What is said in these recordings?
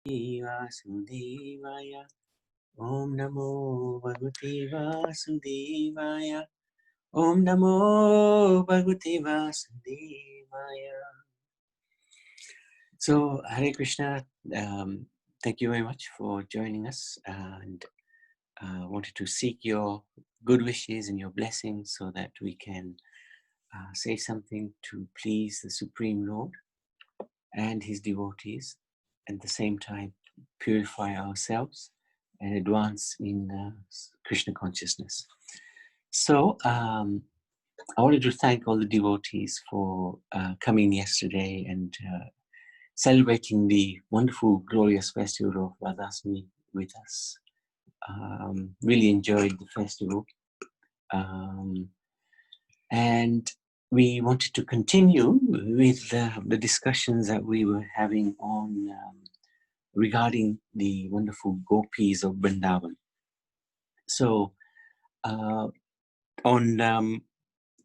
Vasudevaya. Om Namo Bhagavate Vasudevaya. Om Namo Bhagavate Vasudevaya. So, Hare Krishna, thank you very much for joining us, and wanted to seek your good wishes and your blessings so that we can say something to please the Supreme Lord and his devotees, at the same time purify ourselves and advance in Krishna consciousness. So I wanted to thank all the devotees for coming yesterday and celebrating the wonderful, glorious festival of Radhasmi with us. Really enjoyed the festival. And we wanted to continue with the discussions that we were having on regarding the wonderful Gopis of Vrindavan. So on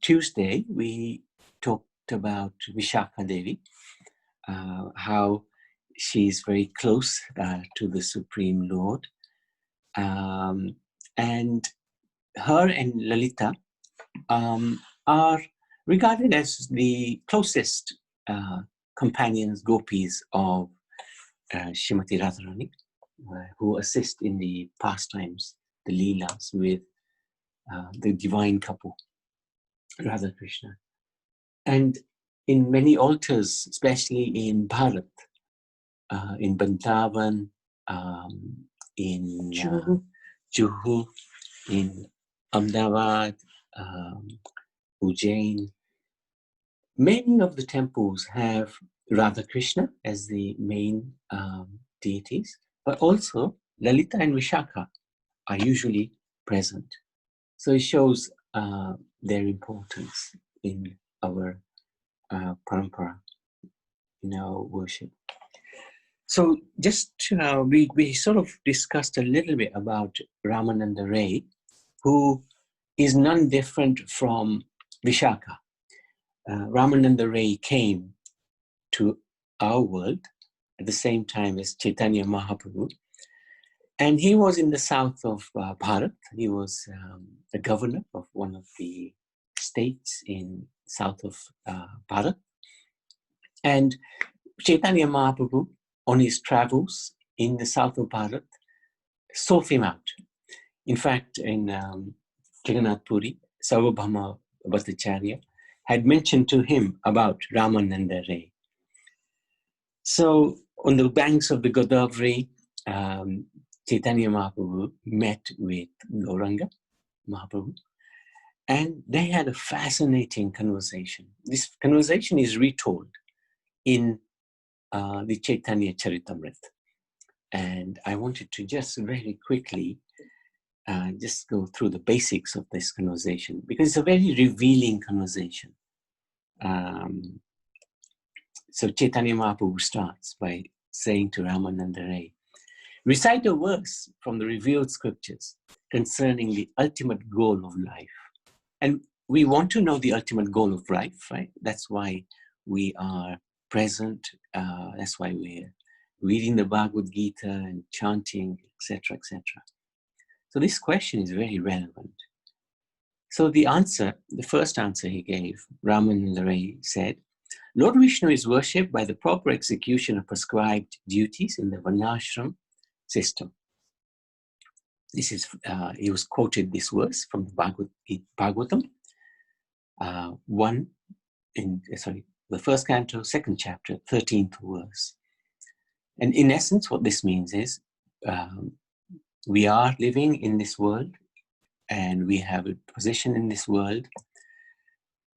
Tuesday, we talked about Vishakha Devi, how she's very close to the Supreme Lord. And her and Lalita are regarded as the closest companions, gopis of Srimati Radharani, who assist in the pastimes, the leelas with the divine couple, Radha Krishna. And in many altars, especially in Bharat, in Vrindavan, in Juhu, in Ahmedabad, Ujjain, many of the temples have Radha Krishna as the main deities, but also Lalita and Vishakha are usually present. So it shows their importance in our parampara, in our worship. So just we sort of discussed a little bit about Ramananda Ray, who is none different from Vishakha. Ramananda Ray came to our world at the same time as Chaitanya Mahaprabhu, and he was in the south of Bharat. He was the governor of one of the states in south of Bharat, and Chaitanya Mahaprabhu, on his travels in the south of Bharat, sought him out. In fact, in Jagannath Puri, Sarvabhauma Bhattacharya had mentioned to him about Ramananda Ray. So on the banks of the Godavari, Chaitanya Mahaprabhu met with Gauranga Mahaprabhu, and they had a fascinating conversation. This conversation is retold in the Chaitanya Charitamrita. And I wanted to just very quickly just go through the basics of this conversation, because it's a very revealing conversation. So Chaitanya Mahaprabhu starts by saying to Ramananda Ray, recite a verse from the revealed scriptures concerning the ultimate goal of life. And we want to know the ultimate goal of life, right? That's why we are present. That's why we're reading the Bhagavad Gita and chanting, etc., etc. So this question is very relevant. So the first answer he gave, Ramananda Ray said, Lord Vishnu is worshipped by the proper execution of prescribed duties in the Varnashram system. This is, he was quoted this verse from the Bhagavatam, the first canto, second chapter, 13th verse. And in essence, what this means is we are living in this world, and we have a position in this world,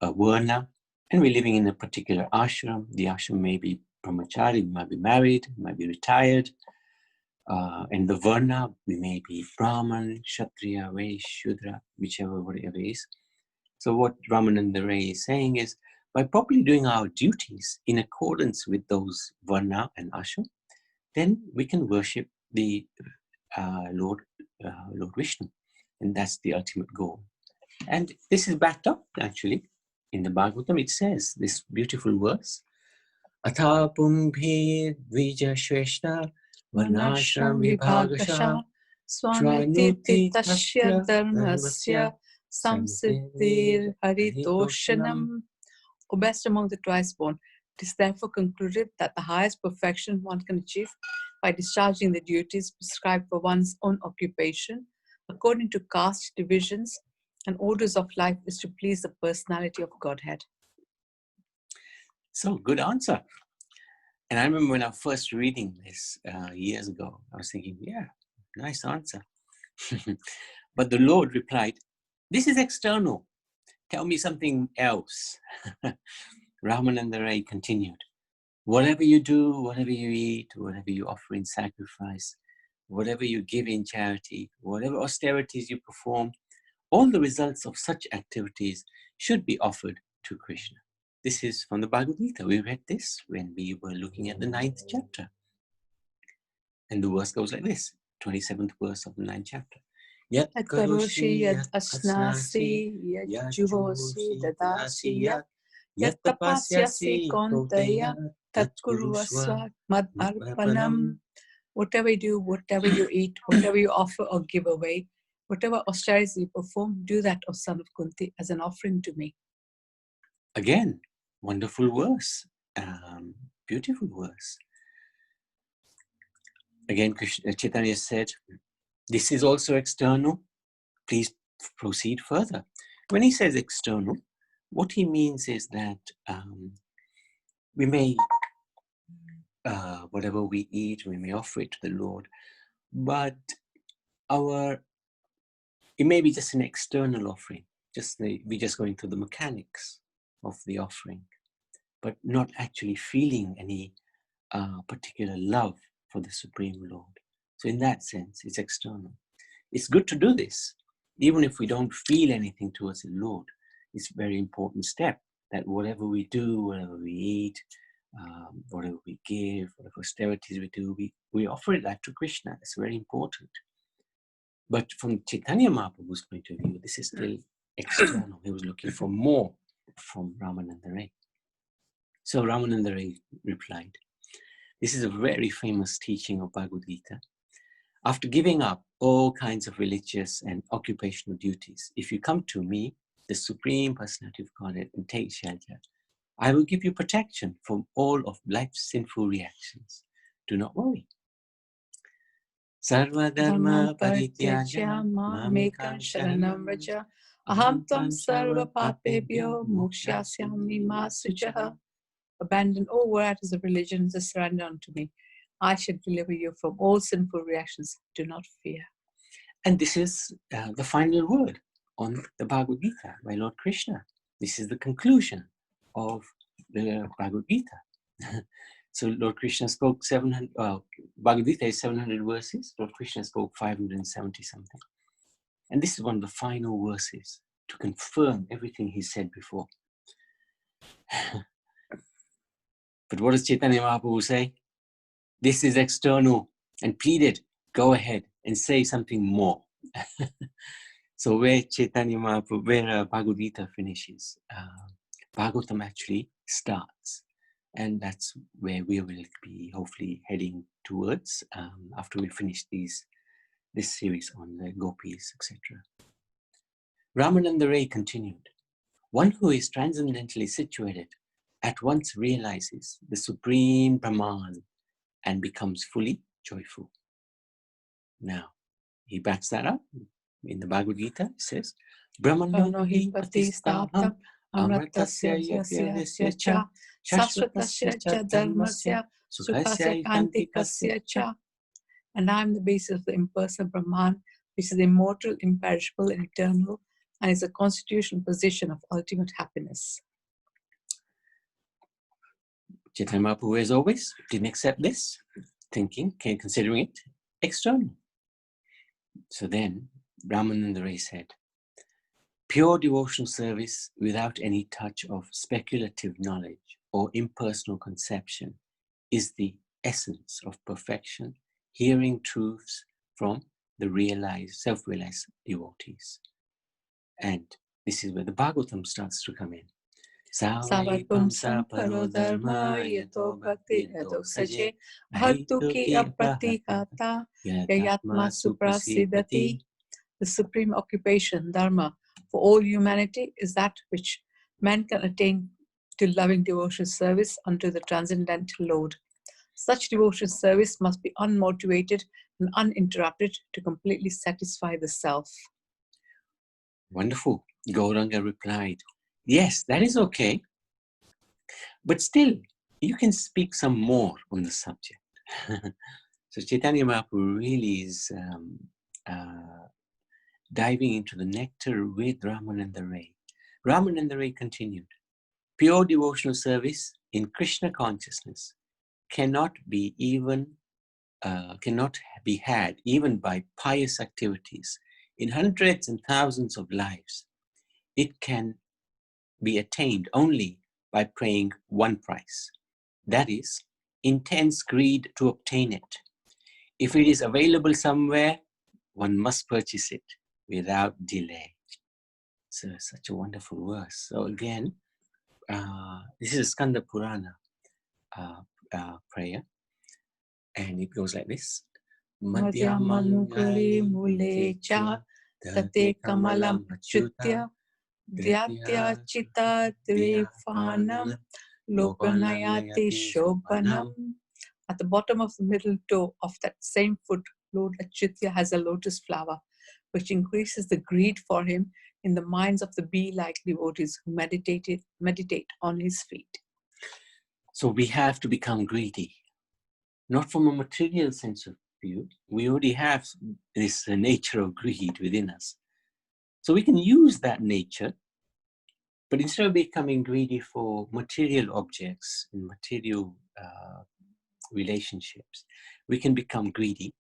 a varna, and we're living in a particular ashram. The ashram may be brahmachari, we might be married, we might be retired. And the varna, we may be Brahman, Kshatriya, Vaishya, Shudra, whatever is. So what Ramananda Ray is saying is, by properly doing our duties in accordance with those varna and ashram, then we can worship the Lord Vishnu. And that's the ultimate goal. And this is backed up, actually, in the Bhagavatam. It says this beautiful verse, Atha pumbhi dvija shveshna Varnashram Vibhagasha Swaniti Tasya Dharmasya Samsiddhir Haritoshanam. O best among the twice born, it is therefore concluded that the highest perfection one can achieve by discharging the duties prescribed for one's own occupation, according to caste divisions and orders of life, is to please the personality of Godhead. So, good answer. And I remember when I was first reading this years ago, I was thinking, yeah, nice answer. But the Lord replied, this is external. Tell me something else. Ramananda Rai continued, whatever you do, whatever you eat, whatever you offer in sacrifice, whatever you give in charity, whatever austerities you perform, all the results of such activities should be offered to Krishna. This is from the Bhagavad Gita. We read this when we were looking at the 9th chapter. And the verse goes like this, 27th verse of the 9th chapter. Yat karoshi yat asnasi yat juhosi dadasi yat tapasyasi kontaya tat kurvasva mad arpanam. Whatever you do, whatever you eat, whatever you offer or give away, whatever austerities you perform, do that, O son of Kunti, as an offering to me. Again, wonderful verse, beautiful verse. Again, Chaitanya said, this is also external. Please proceed further. When he says external, what he means is that we may, whatever we eat, we may offer it to the Lord, but it may be just an external offering. We're just going through the mechanics of the offering, but not actually feeling any particular love for the Supreme Lord. So in that sense, it's external. It's good to do this, even if we don't feel anything towards the Lord. It's a very important step that whatever we do, whatever we eat, whatever we give, whatever austerities we do, we offer that to Krishna. It's very important. But from Chaitanya Mahaprabhu's point of view, this is still external. He was looking for more from Ramananda Rai. So Ramananda Rai replied, this is a very famous teaching of Bhagavad Gita. After giving up all kinds of religious and occupational duties, if you come to me, the Supreme Personality of Godhead, and take shelter, I will give you protection from all of life's sinful reactions. Do not worry. Sarva dharma parityaja mamekam sharanam vraja aham tvam sarva papebhyo mokshasyami ma sujaha. Abandon all varieties of religions and surrender unto me. I shall deliver you from all sinful reactions. Do not fear. And this is the final word on the Bhagavad Gita by Lord Krishna. This is the conclusion of the Bhagavad Gita. So Lord Krishna spoke 700, Bhagavad Gita is 700 verses. Lord Krishna spoke 570 something. And this is one of the final verses to confirm everything he said before. But what does Chaitanya Mahaprabhu say? This is external, and pleaded, go ahead and say something more. So where Chaitanya Mahaprabhu, where Bhagavad Gita finishes, Bhagavatam actually starts. And that's where we will be hopefully heading towards after we finish this series on the Gopis, etc. Ramananda Rai continued, one who is transcendently situated at once realizes the supreme Brahman and becomes fully joyful. Now, he backs that up in the Bhagavad Gita. It says, Brahmano hi patistaham amratasya yavyasya cha shashvatasya cha dharmasya sukhasya kantikasya cha. And I am the basis of the impersonal Brahman, which is immortal, imperishable, and eternal, and is a constitutional position of ultimate happiness. Chaitanya Mahaprabhu, as always, didn't accept this, considering it external. So then, Ramananda Rai said, pure devotional service without any touch of speculative knowledge or impersonal conception is the essence of perfection, hearing truths from the realized, self-realized devotees. And this is where the Bhagavatam starts to come in. Savarpum samparo dharma yato bhakti yato saje bhartuki apratihata yayatma suprasidati. The supreme occupation, dharma, for all humanity is that which man can attain to loving devotional service unto the transcendental Lord. Such devotional service must be unmotivated and uninterrupted to completely satisfy the self. Wonderful. Gauranga replied, yes, that is okay. But still, you can speak some more on the subject. So Chaitanya Mahaprabhu really is diving into the nectar with Ramananda Ray. Ramananda Ray continued, pure devotional service in Krishna consciousness cannot be had even by pious activities in hundreds and thousands of lives. It can be attained only by paying one price, that is, intense greed to obtain it. If it is available somewhere, one must purchase it without delay. So such a wonderful verse. So again, this is a Skanda Purana prayer, and it goes like this. Madhyamanguli mule cha tate kamalam achyutya dhyatya chita trifanam lokanayati shobhanam. At the bottom of the middle toe of that same foot, Lord Achyutya has a lotus flower, which increases the greed for him in the minds of the bee-like devotees who meditate on his feet. So we have to become greedy, not from a material sense of view. We already have this nature of greed within us. So we can use that nature, but instead of becoming greedy for material objects and material relationships, we can become greedy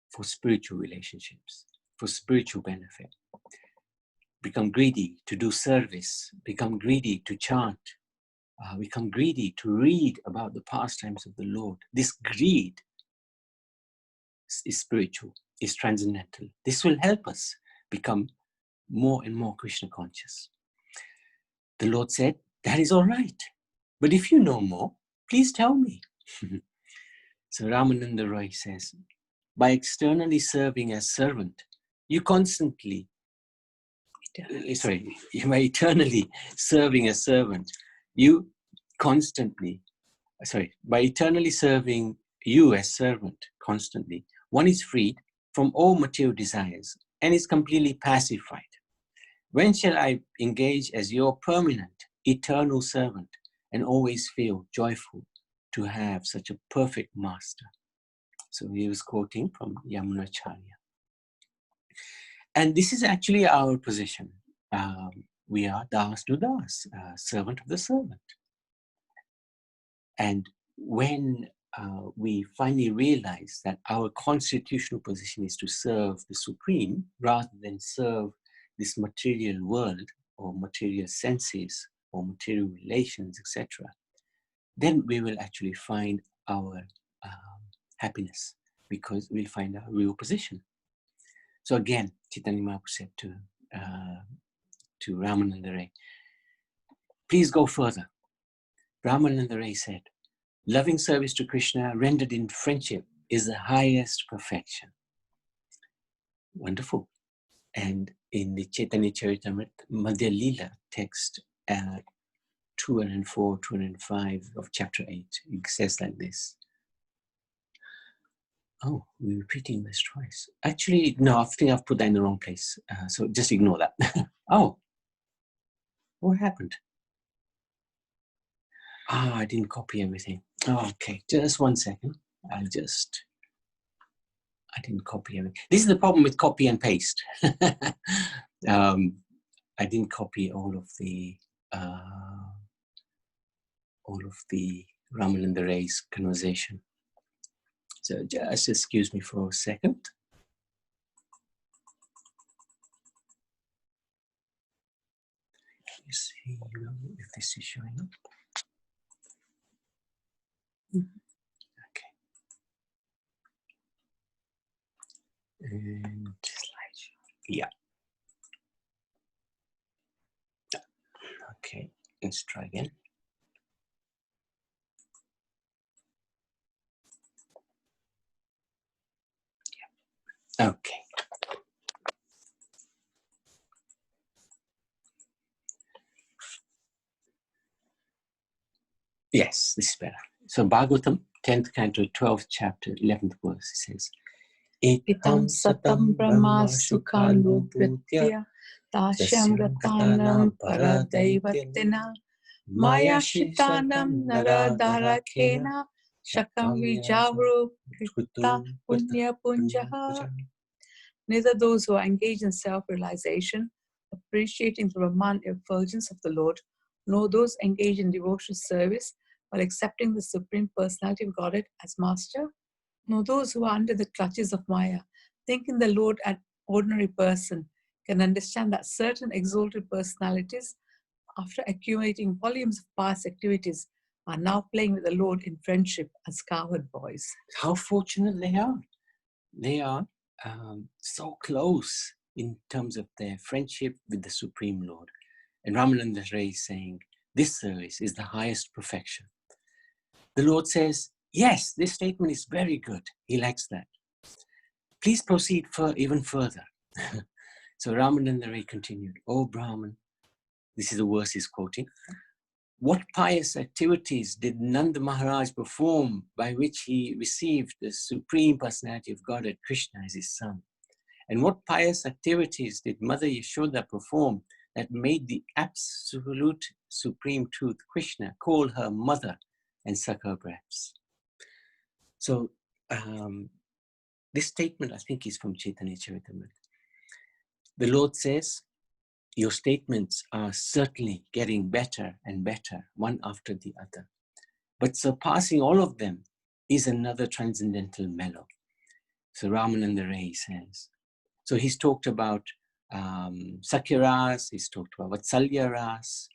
for spiritual relationships, for spiritual benefit. Become greedy to do service, become greedy to chant, become greedy to read about the pastimes of the Lord. This greed is spiritual, is transcendental. This will help us become more and more Krishna conscious. The Lord said, that is all right. But if you know more, please tell me. So Ramananda Roy says, by externally serving as servant, by eternally serving as servant, by eternally serving you as servant constantly, one is freed from all material desires and is completely pacified. When shall I engage as your permanent, eternal servant and always feel joyful to have such a perfect master? So he was quoting from Yamunacharya. And this is actually our position. We are Das to Das, servant of the servant. And when we finally realize that our constitutional position is to serve the Supreme rather than serve this material world or material senses or material relations, etc., then we will actually find our happiness, because we'll find our real position. So again, Chaitanya Mahaprabhu said to Ramananda Ray, please go further. Ramananda Ray said, loving service to Krishna rendered in friendship is the highest perfection. Wonderful. And in the Chaitanya Charitamrita Madhya Lila text 204, 205 of chapter 8, it says like this. Oh, we're repeating this twice. Actually, no, I think I've put that in the wrong place. So just ignore that. Oh, what happened? I didn't copy everything. Oh, okay, just 1 second. I didn't copy everything. This is the problem with copy and paste. I didn't copy all of the Ramananda Ray's conversation. So just excuse me for a second. Let me see if this is showing up. Okay. And slideshow. Yeah. Okay. Let's try again. Okay. Yes, this is better. So Bhagavatam, 10th canto, 12th chapter, 11th verse, it says, Itam satam brahma sukhalu bhritya tashyam ratanam paradaivatina maya shitanam naradharakena shakam vijavru krita punya punjaha. Neither those who are engaged in self-realization, appreciating the Brahman effulgence of the Lord, nor those engaged in devotional service while accepting the Supreme Personality of Godhead as Master, nor those who are under the clutches of Maya, thinking the Lord an ordinary person, can understand that certain exalted personalities, after accumulating volumes of past activities, are now playing with the Lord in friendship as cowherd boys. How fortunate they are. They are so close in terms of their friendship with the Supreme Lord. And Ramananda Ray is saying, this service is the highest perfection. The Lord says, yes, this statement is very good. He likes that. Please proceed even further. So Ramananda Ray continued, "O Brahman," this is the verse he's quoting, "what pious activities did Nanda Maharaj perform by which he received the Supreme Personality of Godhead, Krishna, as his son? And what pious activities did Mother Yashoda perform that made the absolute Supreme Truth, Krishna, call her mother and suck her breasts?" So this statement, I think, is from Chaitanya Charitamrita. The Lord says, your statements are certainly getting better and better, one after the other. But surpassing all of them is another transcendental mellow. So Ramananda Ray says. So he's talked about Sakhya Ras, he's talked about Vatsalya Ras,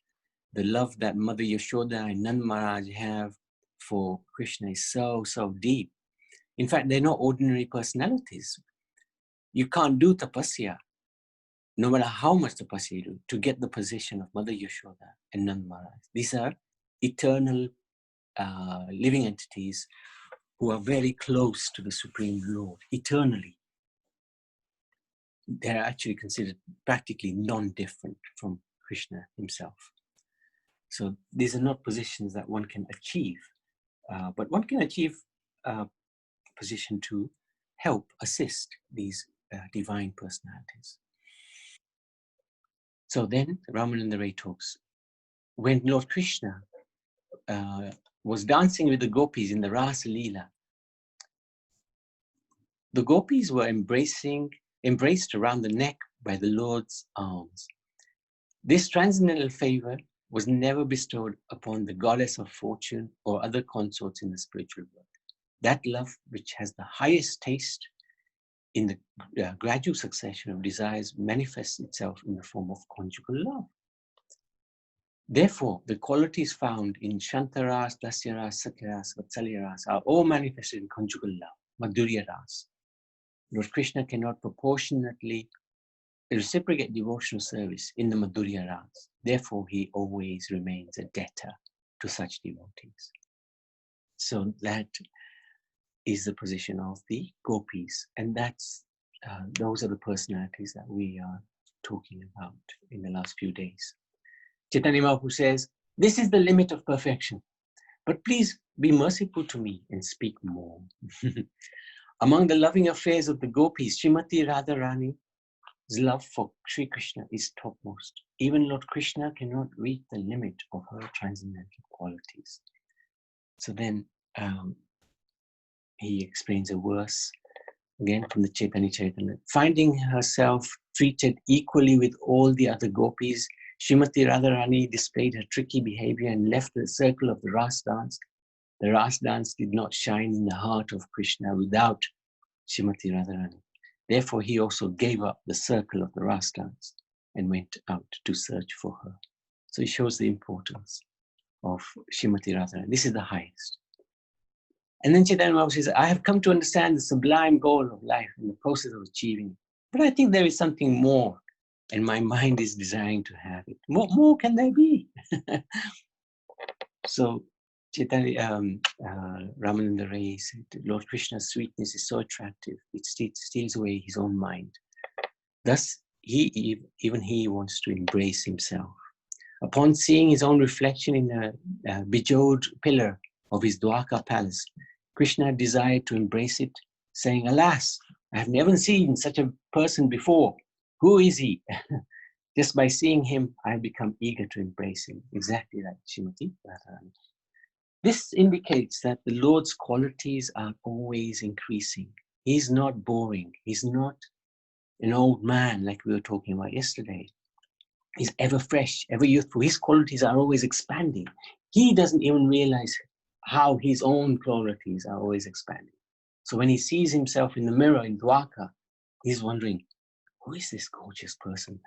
the love that Mother Yashoda and Nand Maharaj have for Krishna is so, so deep. In fact, they're not ordinary personalities. You can't do tapasya, no matter how much tapasya you do, to get the position of Mother Yashoda and Nand Maharaj. These are eternal living entities who are very close to the Supreme Lord, eternally. They're actually considered practically non-different from Krishna himself. So these are not positions that one can achieve, but one can achieve a position to help, assist these divine personalities. So then Ramananda Ray talks, when Lord Krishna was dancing with the Gopis in the Rasa Leela, the Gopis were embraced around the neck by the Lord's arms. This transcendental favor was never bestowed upon the goddess of fortune or other consorts in the spiritual world. That love, which has the highest taste in the gradual succession of desires, manifests itself in the form of conjugal love. Therefore, the qualities found in Shantaras, Dasyaras, Sakyaras, Vatsalyaras are all manifested in conjugal love, Madhurya Ras. Lord Krishna cannot proportionately reciprocate devotional service in the Madhurya Ras. Therefore, he always remains a debtor to such devotees. So that is the position of the Gopis. And that's those are the personalities that we are talking about in the last few days. Chaitanya Mahaprabhu says, this is the limit of perfection, but please be merciful to me and speak more. Among the loving affairs of the Gopis, Srimati Radharani's love for Sri Krishna is topmost. Even Lord Krishna cannot reach the limit of her transcendental qualities. So then he explains a verse, again from the Chaitanya Charitamrita. Finding herself treated equally with all the other Gopis, Srimati Radharani displayed her tricky behavior and left the circle of the Ras dance. The Ras dance did not shine in the heart of Krishna without Srimati Radharani. Therefore, he also gave up the circle of the Ras dance and went out to search for her. So it shows the importance of Srimati Radharani. This is the highest. And then Chaitanya Mahaprabhu says, I have come to understand the sublime goal of life and the process of achieving it. But I think there is something more And my mind is desiring to have it. More can there be? So Chaitanya, Ramananda Ray said, Lord Krishna's sweetness is so attractive, it steals away his own mind. Thus, even he wants to embrace himself. Upon seeing his own reflection in a bejeweled pillar of his Dwarka palace, Krishna desired to embrace it, saying, alas, I have never seen such a person before. Who is he? Just by seeing him, I have become eager to embrace him. Exactly like Srimati Radharani. This indicates that the Lord's qualities are always increasing. He's not boring. He's not an old man like we were talking about yesterday. He's ever fresh, ever youthful. His qualities are always expanding. He doesn't even realize how his own qualities are always expanding. So when he sees himself in the mirror in Dwarka, he's wondering, who is this gorgeous person?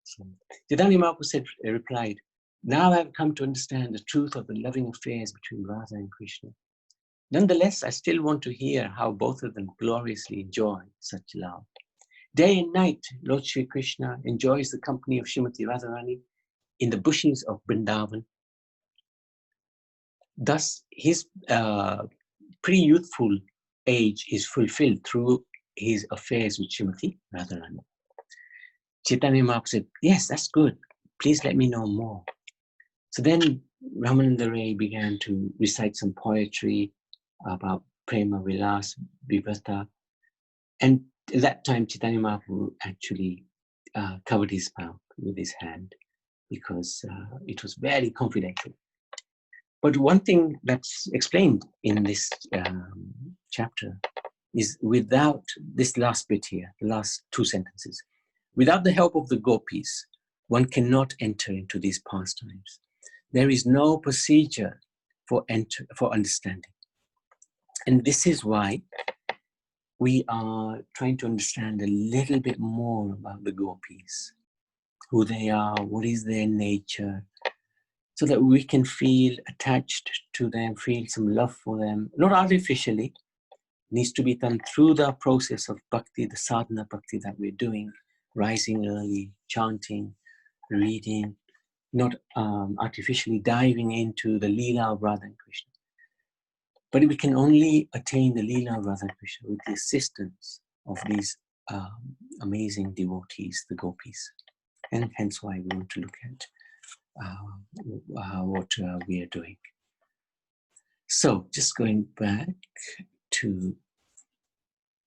So, Chaitanya Mahaprabhu replied, now I have come to understand the truth of the loving affairs between Radha and Krishna. Nonetheless, I still want to hear how both of them gloriously enjoy such love. Day and night, Lord Shri Krishna enjoys the company of Srimati Radharani in the bushes of Vrindavan. Thus, his pre-youthful age is fulfilled through his affairs with Srimati Radharani. Chaitanya Mahaprabhu said, yes, that's good. Please let me know more. So then Ramananda Ray began to recite some poetry about Prema Vilas Vivata. And at that time, Chaitanya Mahaprabhu actually covered his mouth with his hand because it was very confidential. But one thing that's explained in this chapter is without this last bit here, the last two sentences, without the help of the gopis, one cannot enter into these pastimes. There is no procedure for understanding. And this is why we are trying to understand a little bit more about the gopis, who they are, what is their nature, so that we can feel attached to them, feel some love for them, not artificially. It needs to be done through the process of bhakti, the sadhana bhakti that we're doing, rising early, chanting, reading, not artificially diving into the Leela of Radha and Krishna. But we can only attain the Leela of Radha and Krishna with the assistance of these amazing devotees, the gopis. And hence why we want to look at what we are doing. So just going back to,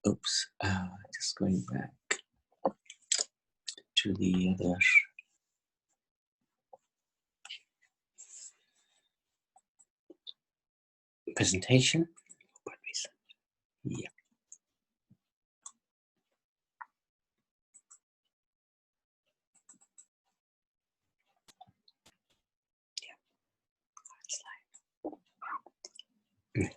just going back to the other presentation. Yeah. Okay.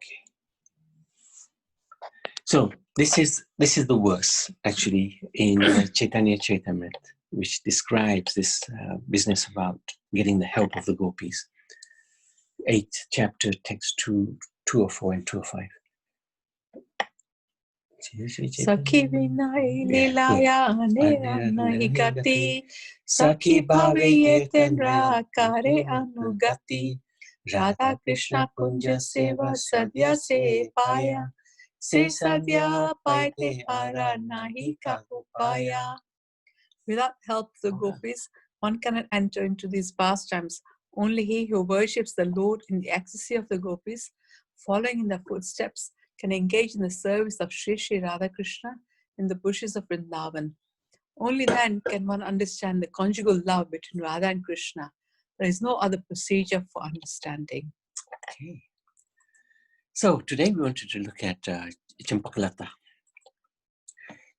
So this is the verse actually in Chaitanya Chaitamrita, which describes this business about getting the help of the gopis. 8th chapter, text 204 and 205. Sakhi vinai lilaya nahi gati, Sakhi bhave yetendra kare anugati, Radha Krishna kunja seva sadya se paya, se sadya paite ara nahi ka upaya. Without help of the gopis, one cannot enter into these pastimes. Only he who worships the Lord in the ecstasy of the gopis, following in their footsteps, can engage in the service of Sri Sri Radha Krishna in the bushes of Vrindavan. Only then can one understand the conjugal love between Radha and Krishna. There is no other procedure for understanding. Okay. So today we wanted to look at Champaklata.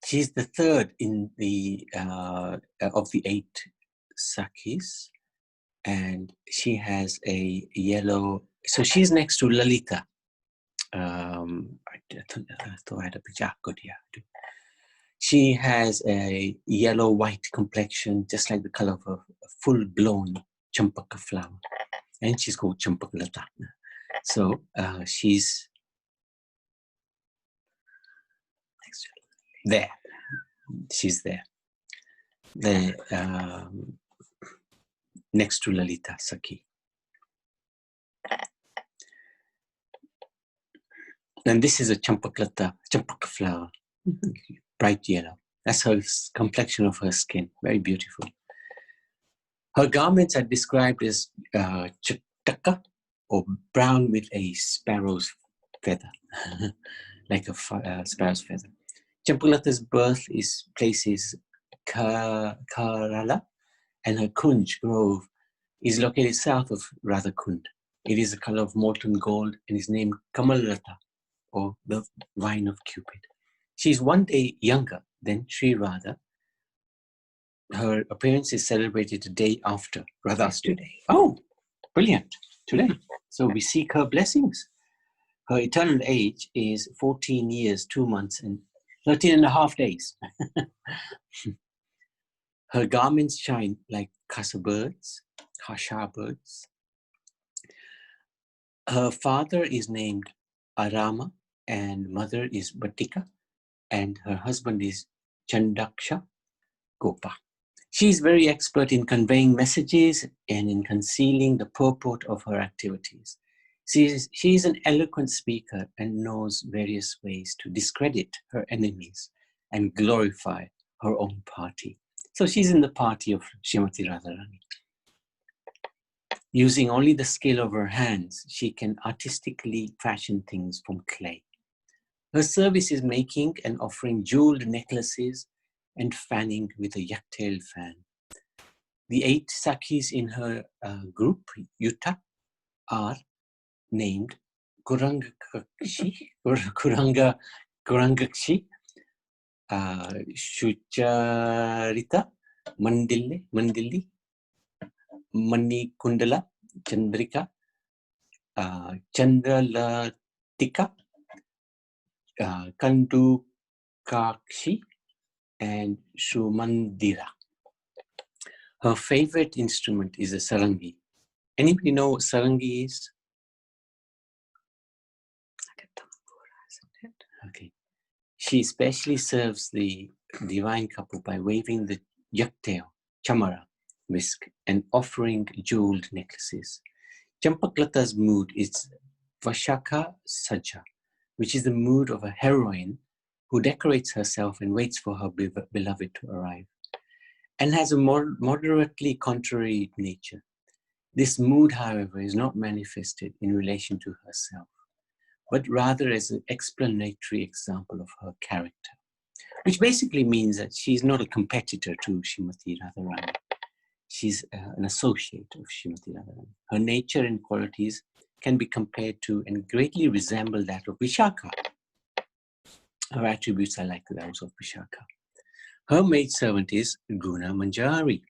She's the third in the of the 8 Sakhis, and she has a yellow. So she's next to Lalita. I thought I had a picture. Good, yeah. I do. She has a yellow-white complexion, just like the color of a full-blown champaka flower, and she's called Champaklata. So she's there. She's there. next to Lalita Sakhi. And this is a Champaklata, Champaka flower, bright yellow. That's her complexion of her skin, very beautiful. Her garments are described as Chitra, or brown with a sparrow's feather, like a sparrow's feather. Champaklata's birth place is Kerala, and her Kunj grove is located south of Radhakund. It is the color of molten gold and is named Kamalata, or the vine of Cupid. She is one day younger than Sri Radha. Her appearance is celebrated the day after Radhastami. Oh, brilliant. Today. So we seek her blessings. Her eternal age is 14 years, 2 months, and 13 and a half days. Her garments shine like kasha birds. Her father is named Arama, and mother is Bhattika, and her husband is Chandaksha Gopa. She is very expert in conveying messages and in concealing the purport of her activities. She is an eloquent speaker and knows various ways to discredit her enemies and glorify her own party. So she's in the party of Srimati Radharani. Using only the skill of her hands, she can artistically fashion things from clay. Her service is making and offering jeweled necklaces and fanning with a yak-tail fan. The 8 Sakhis in her group, Yuta, are named Kurangakshi, Shucharita, Mandili, Mani Kundala, Chandrika, Chandralatika, Kandukakshi, and Shumandira. Her favorite instrument is a sarangi. Anybody know what sarangi is? Like a tambura, isn't it? Okay. She especially serves the divine couple by waving the yaktail, chamara, whisk, and offering jeweled necklaces. Champaklata's mood is Vashaka Saja, which is the mood of a heroine who decorates herself and waits for her beloved to arrive, and has a moderately contrary nature. This mood, however, is not manifested in relation to herself, but rather as an explanatory example of her character, which basically means that she's not a competitor to Srimati Radharani. She's an associate of Srimati Radharani. Her nature and qualities can be compared to and greatly resemble that of Vishaka. Her attributes are like those of Vishaka. Her maidservant is Guna Manjari.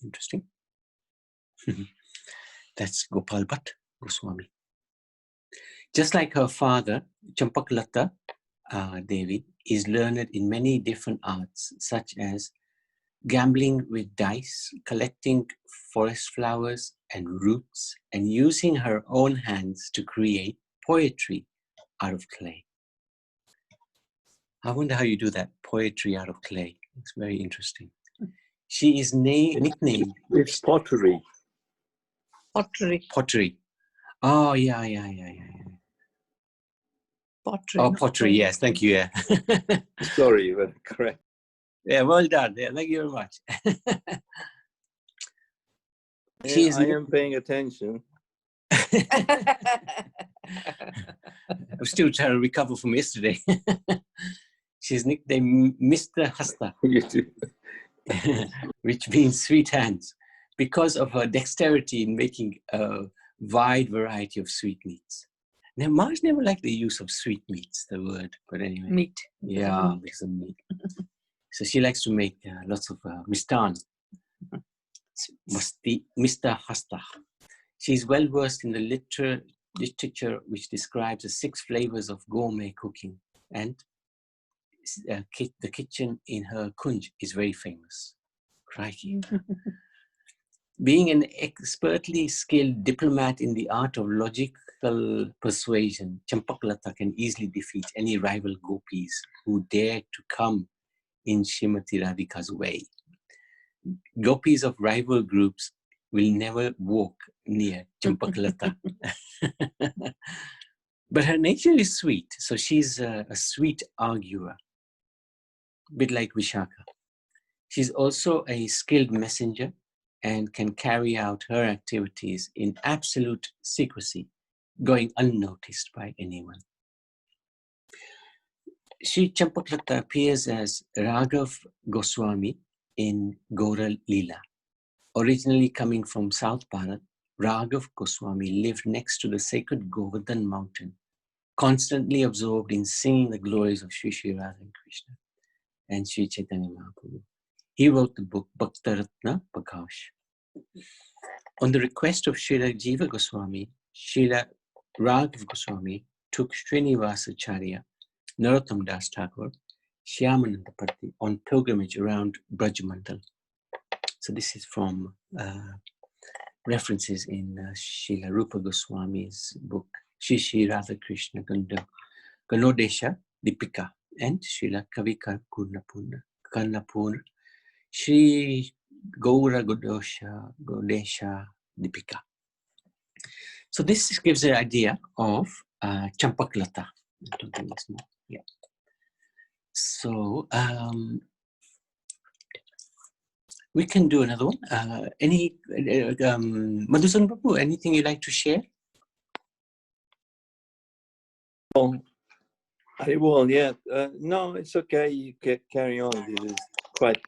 Interesting. That's Gopal Bhatt Goswami. Just like her father, Champaklata Devi is learned in many different arts, such as gambling with dice, collecting forest flowers and roots, and using her own hands to create poetry out of clay. I wonder how you do that, poetry out of clay. It's very interesting. She is nicknamed... It's pottery. Pottery. Oh, yeah. Pottery. Oh, pottery, yes. Thank you, yeah. Sorry, but correct. Yeah, well done. Yeah, thank you very much. I am paying attention. I'm still trying to recover from yesterday. She's nicknamed Mr. Hasta, which means sweet hands, because of her dexterity in making a wide variety of sweetmeats. Now, Mars never liked the use of sweetmeats, the word, but anyway. Meat. Yeah, because of meat. So she likes to make lots of mistan. Mr. Hasta. She's well versed in the literature which describes the 6 flavors of gourmet cooking, and the kitchen in her kunj is very famous. Crikey. Being an expertly skilled diplomat in the art of logical persuasion, Champaklata can easily defeat any rival gopis who dare to come in Srimati Radhika's way. gopis of rival groups will never walk near Champaklata. But her nature is sweet, so she's a sweet arguer, a bit like Vishaka. She's also a skilled messenger and can carry out her activities in absolute secrecy, going unnoticed by anyone. Sri Champaklata appears as Raghav Goswami in Gaura Leela. Originally coming from South Bharat, Raghav Goswami lived next to the sacred Govardhan mountain, constantly absorbed in singing the glories of Sri Sri Radha and Krishna and Sri Chaitanya Mahaprabhu. He wrote the book Bhaktaratna Prakash. On the request of Srila Jiva Goswami, Srila Raghav Goswami took Srinivasacharya, Narottam Das Thakur, Shyamanandapati on pilgrimage around Brajmandal. So this is from references in Srila Rupa Goswami's book, Shri Shri Radha Krishna Ganodesha Dipika and Srila Kavika Karnapur Shri Gaura Godesha Dipika. So this gives an idea of Champaklata. I don't think there's more. Yeah. So we can do another one. Madhusan Babu, anything you'd like to share? Well, yeah. No, it's okay. You can carry on. This is quite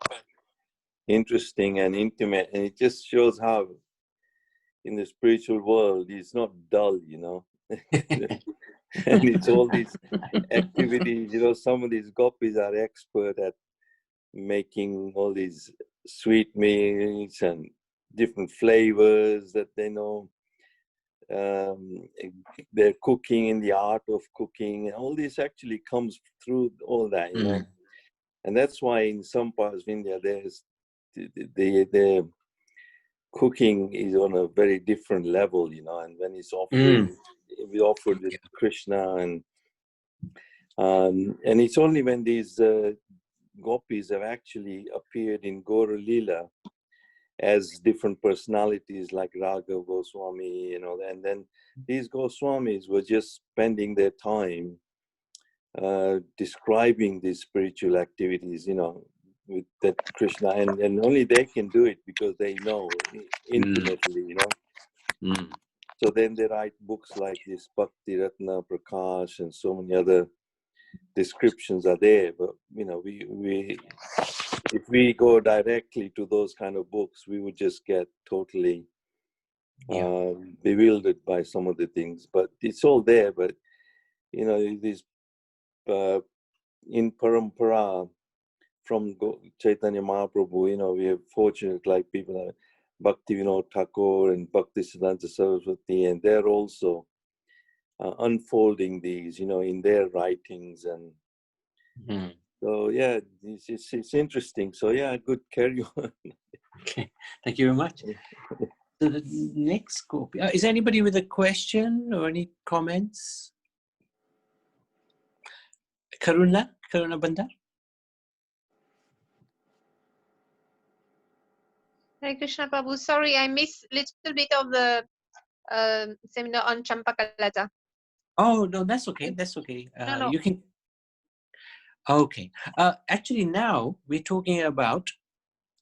interesting and intimate, and it just shows how in the spiritual world it's not dull, you know. And it's all these activities, you know. Some of these gopis are expert at making all these sweet meals and different flavors that they know. They're cooking in the art of cooking, and all this actually comes through all that, you know. And that's why in some parts of India there's the cooking is on a very different level, you know. And when it's offering, we offered with Krishna, and it's only when these gopis have actually appeared in Gaura Leela as different personalities like Raghav Goswami, you know, and then these Goswamis were just spending their time describing these spiritual activities, you know, with that Krishna, and only they can do it because they know intimately, you know. So then they write books like this Bhakti Ratna Prakash, and so many other descriptions are there. But you know, we if we go directly to those kind of books, we would just get totally bewildered by some of the things. But it's all there. But you know, these in Parampara from Chaitanya Mahaprabhu, you know, we have fortunate like people like Bhakti Vinod Thakur and Bhakti Siddhanta Saraswati, and they're also unfolding these, you know, in their writings. And so yeah, it's interesting. So yeah, good, carry on. Okay, thank you very much. So the next copy, is anybody with a question or any comments? Karuna Bandar? Hare Krishna Prabhu, sorry, I missed a little bit of the seminar on Champaklata. Oh, no, that's okay. That's okay. No. You can. Okay. Actually, now we're talking about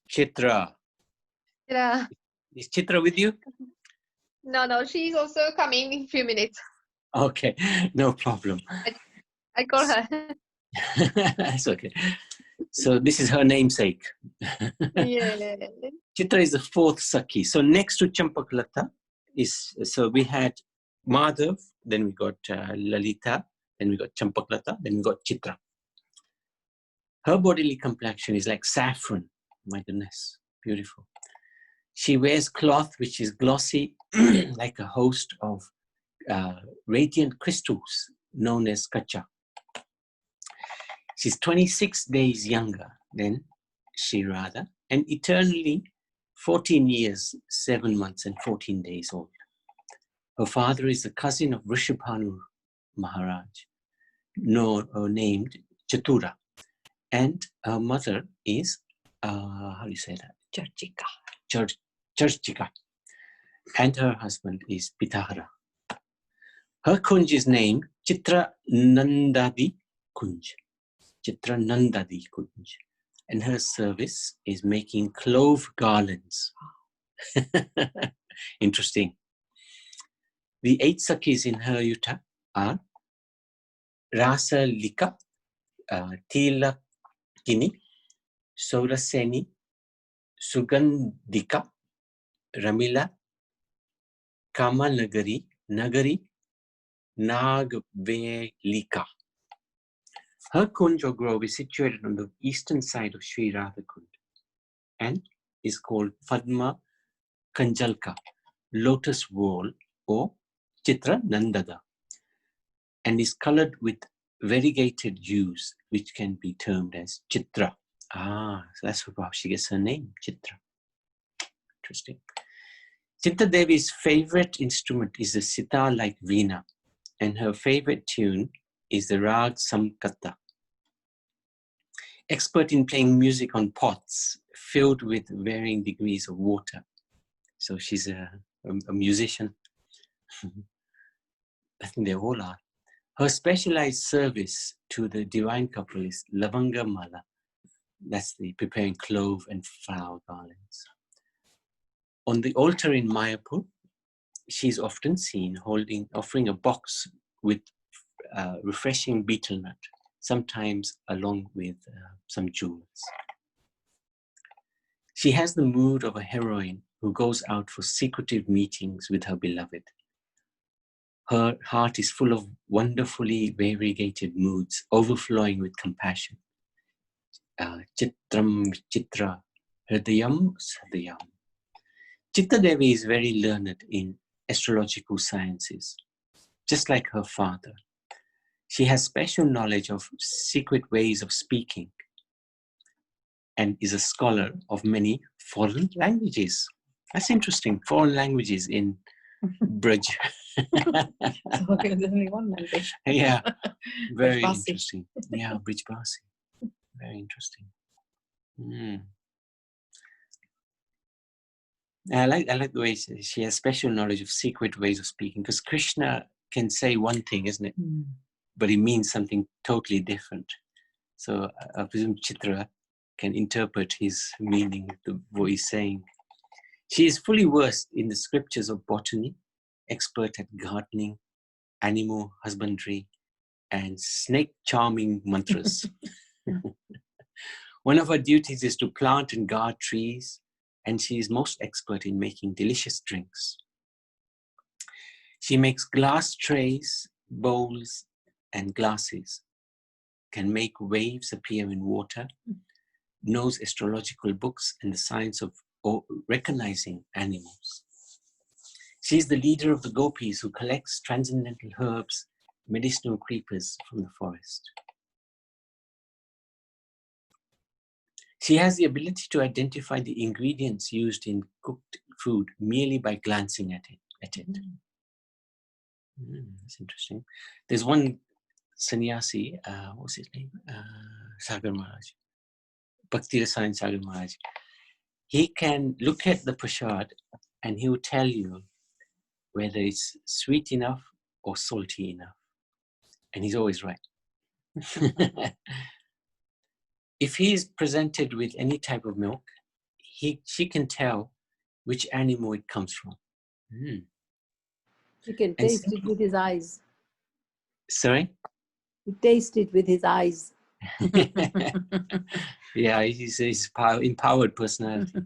Chitra. Yeah. Is Chitra with you? No, she's also coming in a few minutes. Okay, no problem. I call her. That's okay. So this is her namesake. Yeah. Chitra is the fourth Sakhi. So next to Champaklata is, so we had Madhav, then we got Lalita, then we got Champaklata, then we got Chitra. Her bodily complexion is like saffron. My goodness, beautiful. She wears cloth which is glossy, like a host of radiant crystals known as kacha. She's 26 days younger than Sri Radha and eternally 14 years, 7 months and 14 days old. Her father is the cousin of Rishabhanu Maharaj, named Chatura, and her mother is, how do you say that? Charchika. And her husband is Pitahara. Her kunj is named Chitra Nandadi Kunj. Chitra Nandadi Kunj. And her service is making clove garlands. Interesting. The 8 Sakhis in her yuta are Rasa Lika, Tilakini, Sauraseni, Sugandhika, Ramila, Kamanagari, Nagari, Nagvelika. Her kunj or grove is situated on the eastern side of Sri Radha Kund and is called Padma Kanjalka, lotus wall, or Chitra Nandada, and is colored with variegated hues, which can be termed as Chitra. So that's how she gets her name, Chitra. Interesting. Chitra Devi's favorite instrument is the sitar-like veena, and her favorite tune is the rag Samkata. Expert in playing music on pots filled with varying degrees of water. So she's a musician. I think they all are. Her specialized service to the divine couple is Lavanga Mala. That's the preparing clove and flower garlands. On the altar in Mayapur, she's often seen offering a box with refreshing betel nut, sometimes along with some jewels. She has the mood of a heroine who goes out for secretive meetings with her beloved. Her heart is full of wonderfully variegated moods, overflowing with compassion. Chitram Chitra, Hridayam Hridayam. Chitta Devi is very learned in astrological sciences, just like her father. She has special knowledge of secret ways of speaking and is a scholar of many foreign languages. That's interesting, foreign languages in Braj. So there's only one language. Yeah, very Brajbasi. interesting. Yeah, Brijbasi. Very interesting. I like the way she has special knowledge of secret ways of speaking, because Krishna can say one thing, isn't it? But it means something totally different. So I presume Chitra can interpret his meaning, what he's saying. She is fully versed in the scriptures of botany, expert at gardening, animal husbandry, and snake charming mantras. One of her duties is to plant and guard trees, and she is most expert in making delicious drinks. She makes glass trays, bowls, and glasses, can make waves appear in water, knows astrological books and the science of recognizing animals. She is the leader of the Gopis who collects transcendental herbs, medicinal creepers from the forest. She has the ability to identify the ingredients used in cooked food merely by glancing at it. That's interesting. There's one sannyasi, what's his name? Sagar Maharaj. Bhakti Rasayan Sagar Maharaj. He can look at the prasad and he will tell you whether it's sweet enough or salty enough. And he's always right. If he is presented with any type of milk, she can tell which animal it comes from. He can taste it with his eyes. Sorry? He tastes it with his eyes. Yeah, he's empowered personality.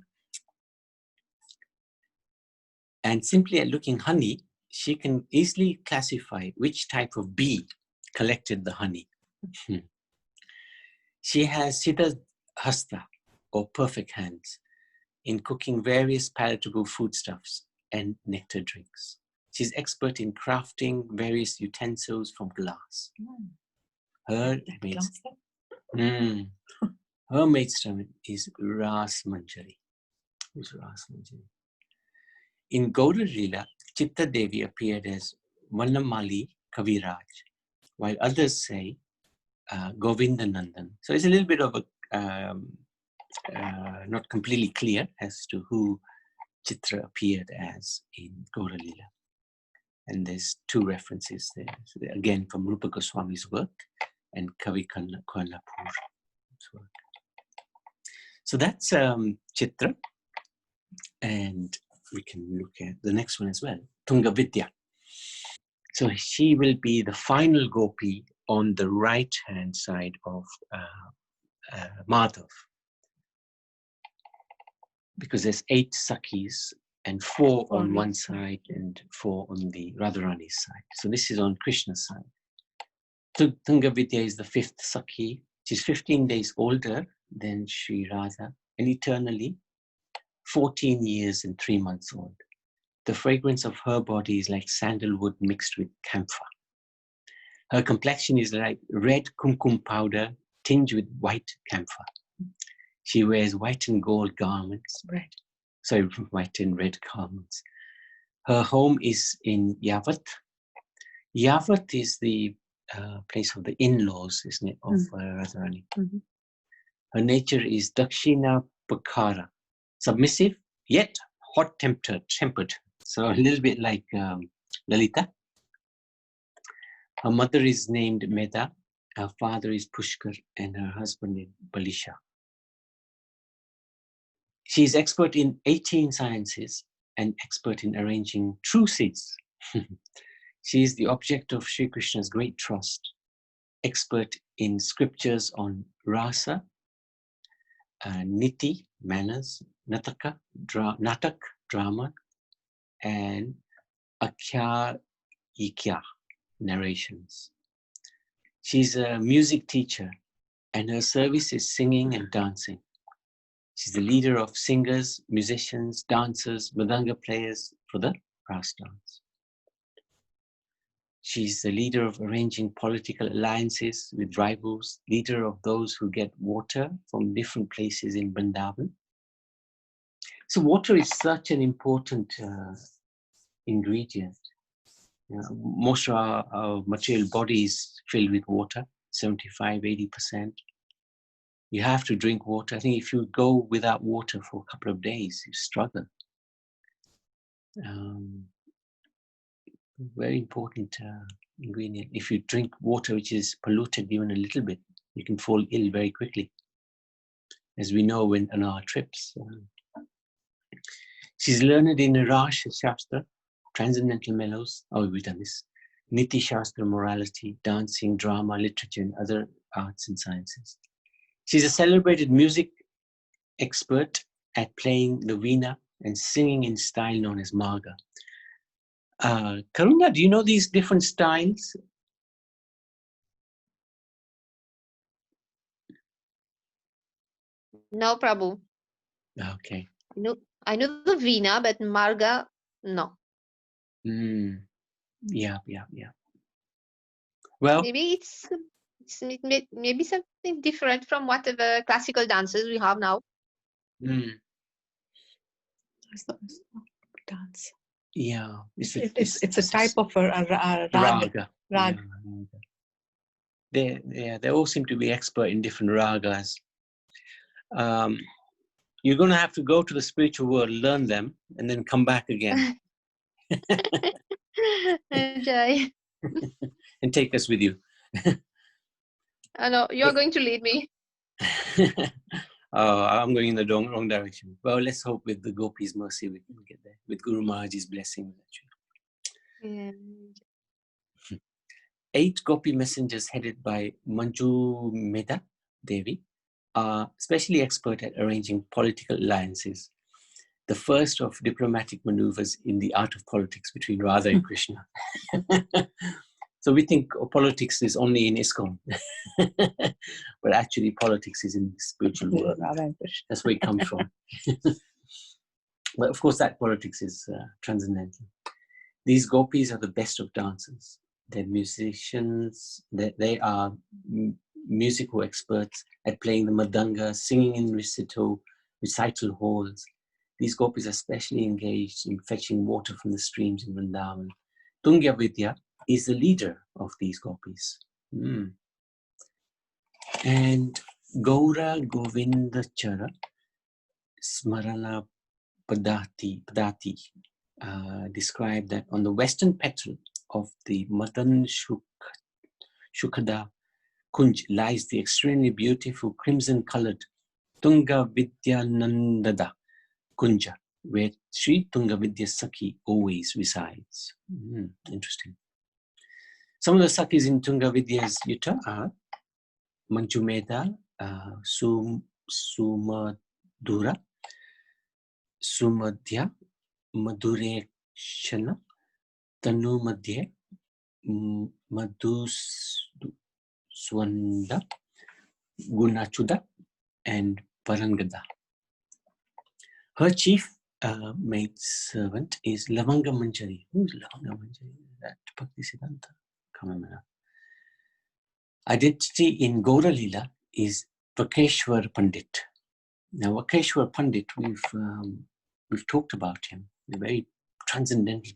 And simply at looking honey, she can easily classify which type of bee collected the honey. She has Siddha Hasta, or perfect hands, in cooking various palatable foodstuffs and nectar drinks. She's expert in crafting various utensils from glass. Her maidservant is Ras Manjari. Who's Ras Manjari? In Gaura Lila, Chitta Devi appeared as Vannamali Kaviraj, while others say Govindanandan. So it's a little bit of a not completely clear as to who Chitra appeared as in Gaura Lila. And there's two references there. So again, from Rupa Goswami's work and Kavi Koilapur's work. So that's Chitra. And we can look at the next one as well, Tungvidya. So she will be the final gopi on the right-hand side of Madhav. Because there's 8 Sakhis and 4 on one side and 4 on the Radharani's side. So this is on Krishna's side. Tungvidya is the 5th Sakhi. She's 15 days older than Sri Radha and eternally 14 years and 3 months old. The fragrance of her body is like sandalwood mixed with camphor. Her complexion is like red kumkum powder tinged with white camphor. She wears white and gold garments, white and red garments. Her home is in Yavat. Yavat is the place of the in-laws, isn't it, of Radharani. Her nature is Dakshina Pakara, submissive yet hot-tempered. So a little bit like Lalita. Her mother is named Meda, her father is Pushkar, and her husband is Balisha. She is expert in 18 sciences and expert in arranging true seeds. She is the object of Sri Krishna's great trust, expert in scriptures on rasa, niti, manners, natak, drama, and akhya, ikya, narrations. She's a music teacher and her service is singing and dancing. She's the leader of singers, musicians, dancers, mridanga players for the Ras dance. She's the leader of arranging political alliances with rivals, leader of those who get water from different places in Vrindavan. So water is such an important ingredient. Most of our material body is filled with water, 75–80%. You have to drink water. I think if you go without water for a couple of days, you struggle. Very important ingredient. If you drink water which is polluted even a little bit, you can fall ill very quickly, as we know when on our trips. She's learned in Rasa Shastra, transcendental mellows. Oh, we've done this. Niti Shastra, morality, dancing, drama, literature, and other arts and sciences. She's a celebrated music expert at playing the veena and singing in style known as Marga. Karuna, do you know these different styles? No, Prabhu. Okay. No, I know the Veena, but Marga, no. Yeah. Well, Maybe maybe something different from whatever classical dances we have now. It's not dance. Yeah, it's a type of a raga. Raga. They all seem to be expert in different ragas. You're going to have to go to the spiritual world, learn them, and then come back again. Enjoy. And take us with you. I know, you're going to lead me. I'm going in the wrong direction. Well, let's hope with the Gopis' mercy we can get there. With Guru Maharaj's blessing. Yeah. 8 Gopi messengers headed by Manju Meda Devi are especially expert at arranging political alliances. The first of diplomatic maneuvers in the art of politics between Radha and Krishna. So we think politics is only in ISKCON. But actually politics is in the spiritual world. That's where it comes from. But of course that politics is transcendental. These gopis are the best of dancers. They're musicians. They are musical experts at playing the mridanga, singing in recital halls. These gopis are especially engaged in fetching water from the streams in Vrindavan. Tungvidya is the leader of these gopis. And Gaura Govinda Chara Smarana Padati described that on the western petal of the Madan Shukhada Kunj lies the extremely beautiful crimson-colored Tunga Vidyanandada Kunja, where Sri Tungvidya Sakhi always resides. Interesting. Some of the Sakhis in Tungvidya's yuta are Manjumeda, Sumadura, Sumadhya, Madhureshana, Tanu Madhya, Madhuswanda, Gunachuda, and Parangada. Her chief maid servant is Lavanga Manjari. Who is Lavanga Manjari? That Bhaktisiddhanta. Can't remember. Identity in Gaura Lila is Vakeshwar Pandit. Now, Vakeshwar Pandit, we've talked about him. A very transcendental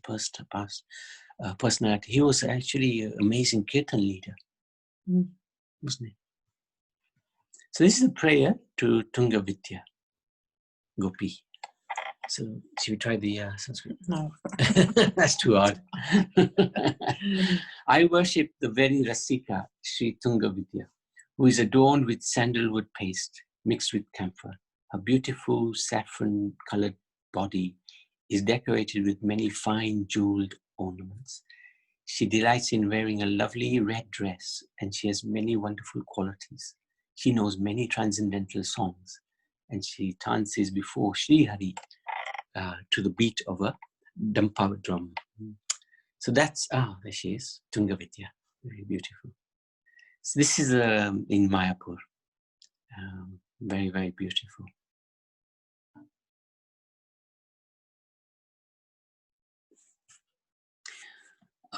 personality. He was actually an amazing kirtan leader, wasn't he? So this is a prayer to Tungvidya, Gopi. So should we try the Sanskrit? No. That's too hard. I worship the very Rasika, Sri Tungvidya, who is adorned with sandalwood paste mixed with camphor. Her beautiful saffron-colored body is decorated with many fine jeweled ornaments. She delights in wearing a lovely red dress, and she has many wonderful qualities. She knows many transcendental songs, and she dances before Sri Hari to the beat of a dampa drum. So that's, there she is, Tungvidya, very beautiful. So this is in Mayapur, very, very beautiful.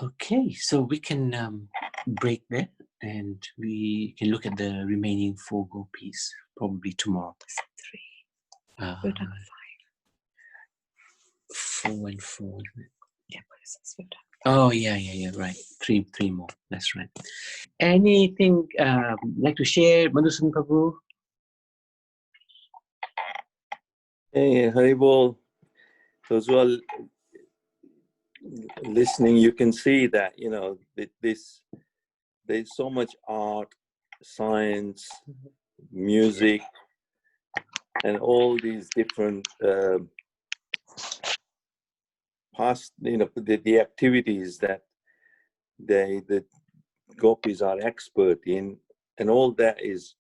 Okay, so we can break there and we can look at the remaining 4 gopis probably tomorrow. 3. We've done 4 and 4. Yeah, but it's we've done. Oh, yeah, right. 3 more. That's right. Anything like to share, Madhusudan Prabhu? Hey, Haribol. Those who are listening, you can see that, you know, there's so much art, science, music, and all these different past, you know, the activities that the gopis are expert in, and all that is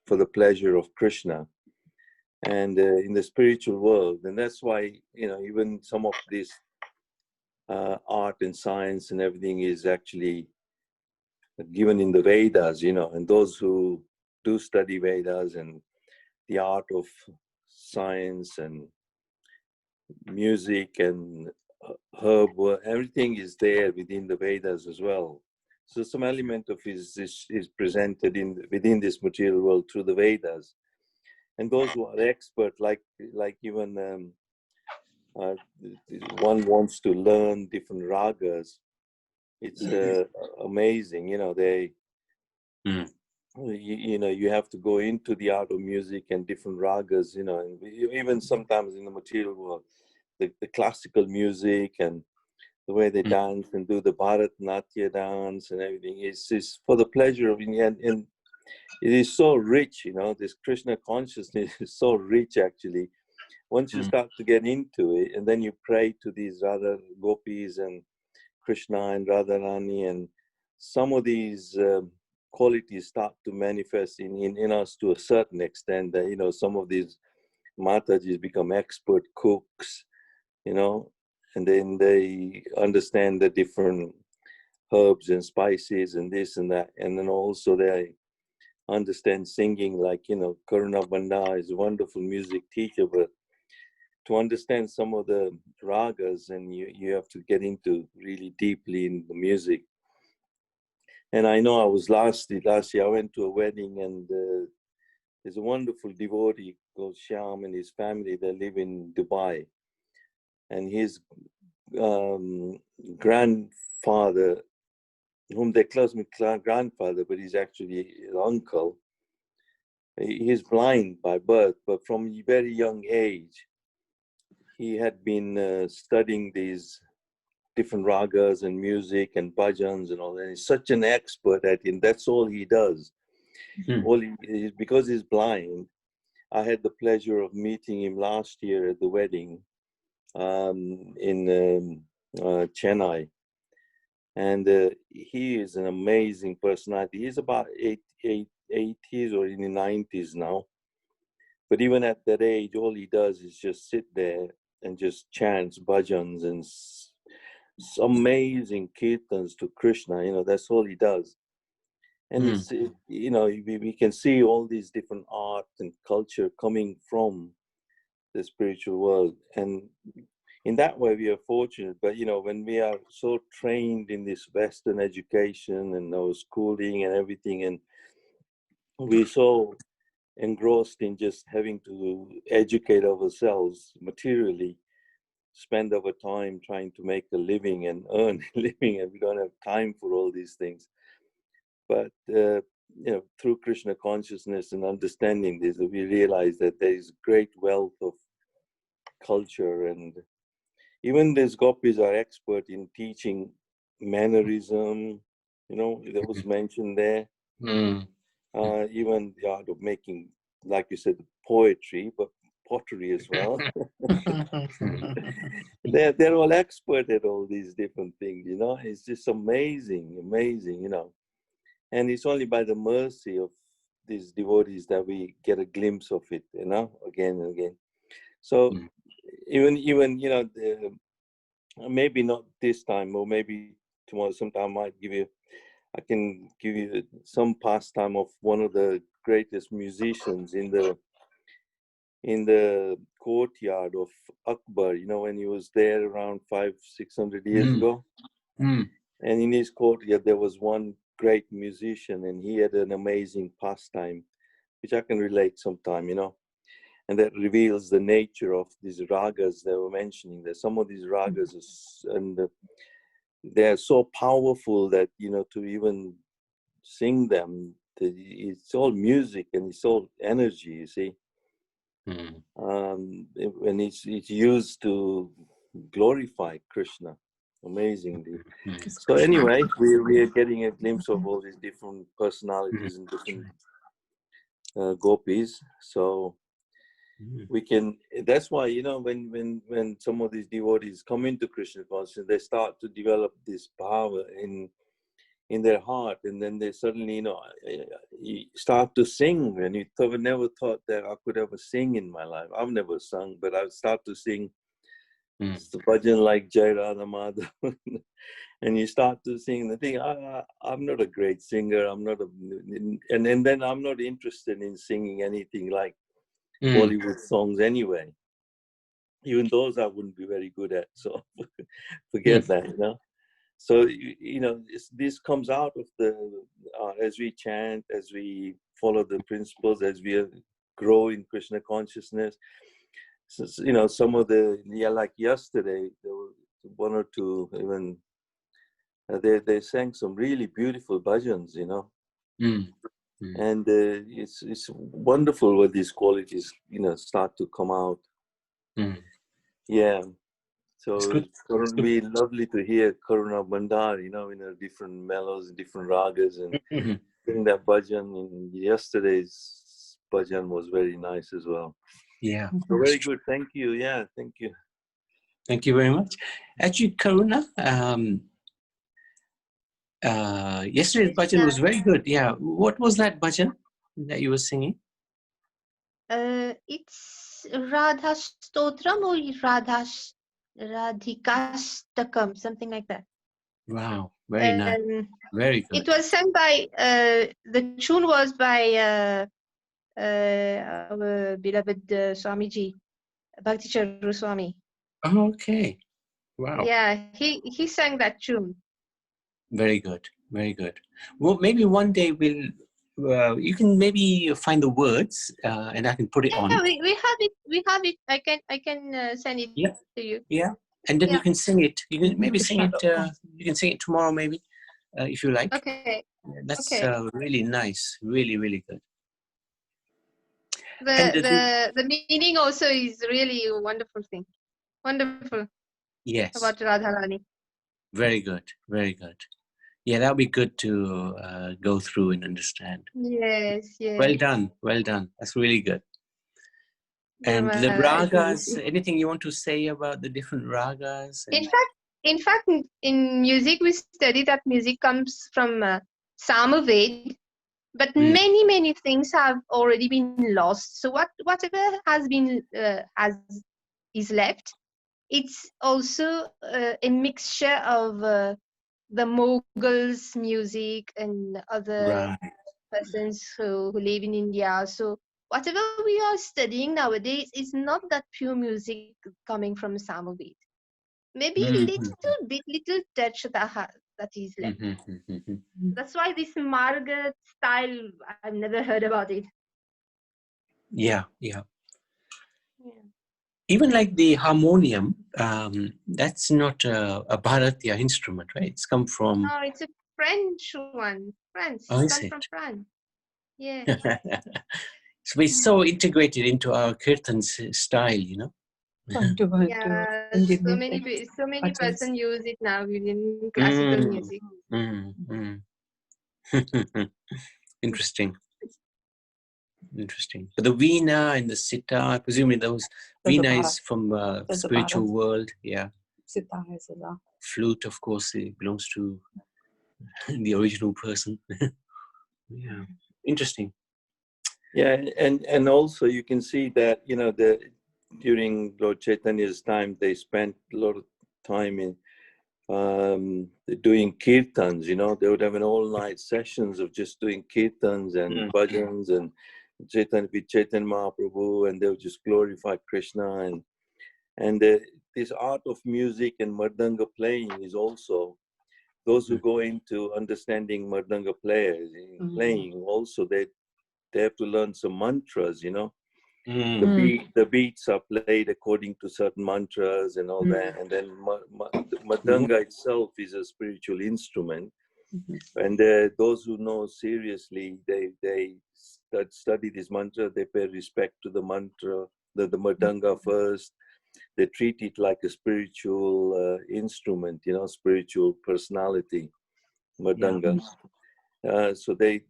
for the pleasure of Krishna and in the spiritual world. And that's why, you know, even some of this art and science and everything is actually given in the Vedas, you know, and those who do study Vedas and the art of science and music and herb, everything is there within the Vedas as well. So some element of is presented within this material world through the Vedas. And those who are expert, like even one wants to learn different ragas, it's amazing, you know, you know, you have to go into the art of music and different ragas, you know, and even sometimes in the material world, the classical music and the way they dance and do the Bharatanatyam dance and everything is for the pleasure of, and it is so rich, you know, this Krishna consciousness is so rich actually. Once you start to get into it, and then you pray to these Radha Gopis and Krishna and Radharani, and some of these qualities start to manifest in us to a certain extent that, you know, some of these Matajis become expert cooks, you know, and then they understand the different herbs and spices and this and that. And then also they understand singing, like, you know, Karuna Banda is a wonderful music teacher, but to understand some of the ragas, and you have to get into really deeply in the music. And I know I was last year I went to a wedding, and there's a wonderful devotee called Shyam and his family. They live in Dubai, and his grandfather, whom they call me grandfather, but he's actually an uncle, He's blind by birth, but from a very young age, he had been studying these different ragas and music and bhajans and all that. He's such an expert at it, and that's all he does. Because he's blind, I had the pleasure of meeting him last year at the wedding in Chennai. And he is an amazing personality. He's about 80s or in the 90s now. But even at that age, all he does is just sit there and just chants bhajans and amazing kirtans to Krishna. You know, that's all he does. And it's, you know, we can see all these different art and culture coming from the spiritual world. And in that way, we are fortunate. But, you know, when we are so trained in this Western education and our schooling and everything, and we're so engrossed in just having to educate ourselves materially, spend our time trying to make a living and earn a living, and we don't have time for all these things. But, you know, through Krishna consciousness and understanding this, we realize that there is great wealth of culture. And even these Gopis are expert in teaching mannerism, you know, that was mentioned there. Even the art of making, like you said, poetry, but pottery as well. They're all expert at all these different things, you know. It's just amazing, you know. And it's only by the mercy of these devotees that we get a glimpse of it, you know, again and again. So even you know, maybe not this time, or maybe tomorrow sometime I can give you some pastime of one of the greatest musicians in the courtyard of Akbar, you know, when he was there around 500-600 years ago. And in his courtyard there was one great musician, and he had an amazing pastime, which I can relate sometime, you know. And that reveals the nature of these ragas they were mentioning. That some of these ragas they're so powerful that, you know, to even sing them, it's all music and it's all energy, you see. And it's used to glorify Krishna amazingly. So anyway, we are getting a glimpse of all these different personalities and different gopis. So we can, that's why, you know, when some of these devotees come into Krishna consciousness, they start to develop this power in their heart, and then they suddenly, you know, start to sing. And you never thought that I could ever sing in my life. I've never sung, but I start to sing the bhajan like Jai Radha Madhav. And you start to sing the thing. I'm not a great singer. I'm not and then I'm not interested in singing anything like Bollywood songs anyway. Even those I wouldn't be very good at. So forget that, you know. So, you know, this comes out of as we chant, as we follow the principles, as we grow in Krishna consciousness. So, you know, some of like yesterday, there were one or two, even, they sang some really beautiful bhajans, you know. And it's wonderful when these qualities, you know, start to come out. Yeah. So it's going to be lovely to hear Karuna Bandar, you know, in different mellows, different ragas, and sing that bhajan. And yesterday's bhajan was very nice as well. Yeah. So very good. Thank you. Yeah, thank you. Thank you very much. Actually, Karuna, yesterday's bhajan was very good. Yeah. What was that bhajan that you were singing? It's Radha Stotram or Radhikashtakam, something like that. Wow, very nice. Very good. It was sung by, the tune was by our beloved Swamiji, Bhakti Charu Swami. Oh, okay. Wow. Yeah, he sang that tune. Very good. Very good. Well, maybe one day you can maybe find the words and I can put it on. Yeah, we have it. We have it. I can send it to you. Yeah, and then you can sing it. You can maybe sing it. You can sing it tomorrow, maybe, if you like. Okay. That's okay. really nice. Really, really good. And The meaning also is really a wonderful thing. Wonderful yes, about Radharani. very good, very good. Yeah, that would be good to go through and understand. Yes, yes. Well done, well done. That's really good. And the Maharaj. ragas, anything you want to say about the different ragas? And... In fact, in music, we study that music comes from Samaved, but many things have already been lost. So whatever has been is left. It's also a mixture of the Mughals' music and other Right. persons who live in India. So whatever we are studying nowadays is not that pure music coming from Samaved. Maybe little touch that is left. That's why this Marga style, I've never heard about it. Yeah, yeah. Even like the harmonium, that's not a Bharatiya instrument, right? It's come from... No, it's a French one. France. Oh, It's is come it? from France. Yeah. So we're so integrated into our kirtan style, you know. Yeah, so many person use it now within classical music. Interesting. Interesting. But the veena and the sitar, presumably those veena is from the spiritual world. Yeah. Sitar is a Flute, of course, it belongs to the original person. Yeah. Interesting. Yeah, and also you can see that, you know, during Lord Chaitanya's time, they spent a lot of time in doing kirtans. You know, they would have an all-night sessions of just doing kirtans and bhajans and Chaitanya Mahaprabhu, and they would just glorify Krishna. And this art of music and mardanga playing is also, those who go into understanding mardanga playing also, they have to learn some mantras, you know. The beats are played according to certain mantras and all that, and then the mardanga itself is a spiritual instrument. And those who know seriously, they study this mantra, they pay respect to the mantra, the mardanga first. They treat it like a spiritual instrument, you know, spiritual personality, mardanga. So they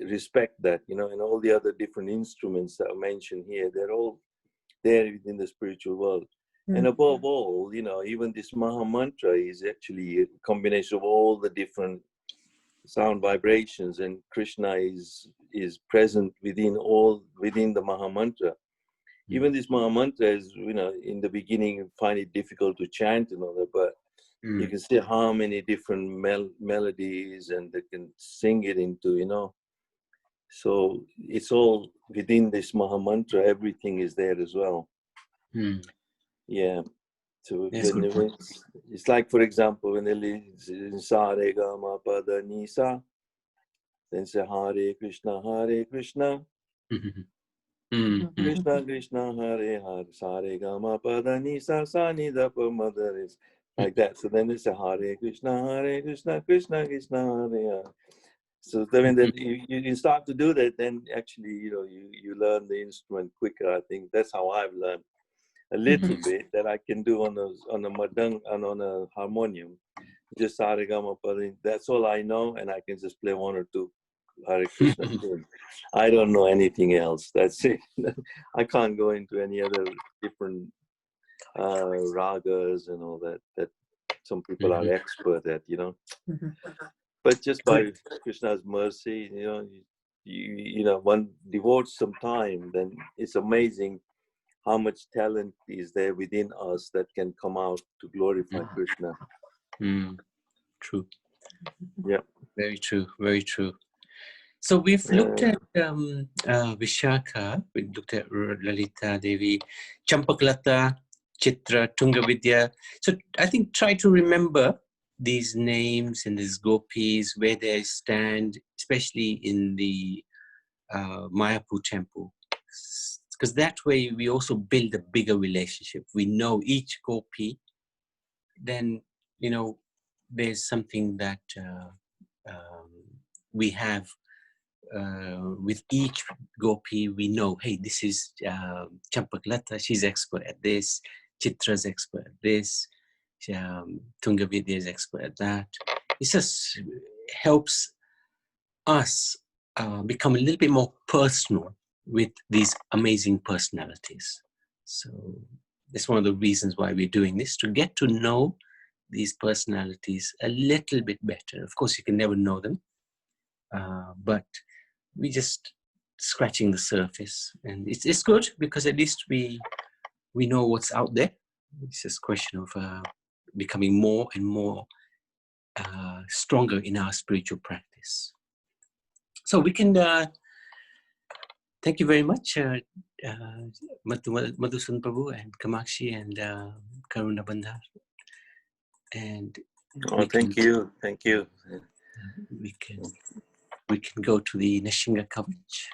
respect that, you know, and all the other different instruments that are mentioned here, they're all there within the spiritual world. And above all, you know, even this Maha Mantra is actually a combination of all the different sound vibrations, and Krishna is present within the Maha Mantra. Even this Maha Mantra is, you know, in the beginning you find it difficult to chant and all that, but you can see how many different melodies and they can sing it into, you know. So it's all within this Maha Mantra, everything is there as well. Yeah. So it's like, for example, when they listen Sa Re Ga Ma Pa Da Ni Sa, then say Hare Krishna, Hare Krishna. Krishna Krishna Hare Hare, Sa Re Ga Ma Pa Da Ni Sa, Sa Ni Da Pa Ma Da Re, like that. So then they say Hare Krishna, Krishna Krishna Hare Hare. So then when you start to do that, then actually, you know, you learn the instrument quicker. I think that's how I've learned a little bit, that I can do on a madang and on a harmonium. Just Sa Re Ga Ma Pa Da Ni. That's all I know, and I can just play one or two Hare Krishna tunes. I don't know anything else. That's it. I can't go into any other different ragas and all that some people are expert at, you know. But just by Krishna's mercy, you know, you know, one devotes some time, then it's amazing how much talent is there within us that can come out to glorify Krishna. True. Yeah. Very true. Very true. So we've looked at Vishakha, we looked at Lalita Devi, Champaklata, Chitra, Tungvidya. So I think try to remember these names and these gopis, where they stand, especially in the Mayapur temple. Because that way we also build a bigger relationship. We know each gopi, then, you know, there's something that we have with each gopi, we know, hey, this is Champaklata, she's expert at this, Chitra's expert at this, Tungvidya is expert at that. It just helps us become a little bit more personal with these amazing personalities. So that's one of the reasons why we're doing this, to get to know these personalities a little bit better. Of course, you can never know them, but we just scratching the surface, and it's good because at least we know what's out there. It's just a question of becoming more and more stronger in our spiritual practice. So we can thank you very much, Madhusudan Prabhu and Kamakshi and Karuna Bandhar. And thank you. We can go to the Nishinga Kavach.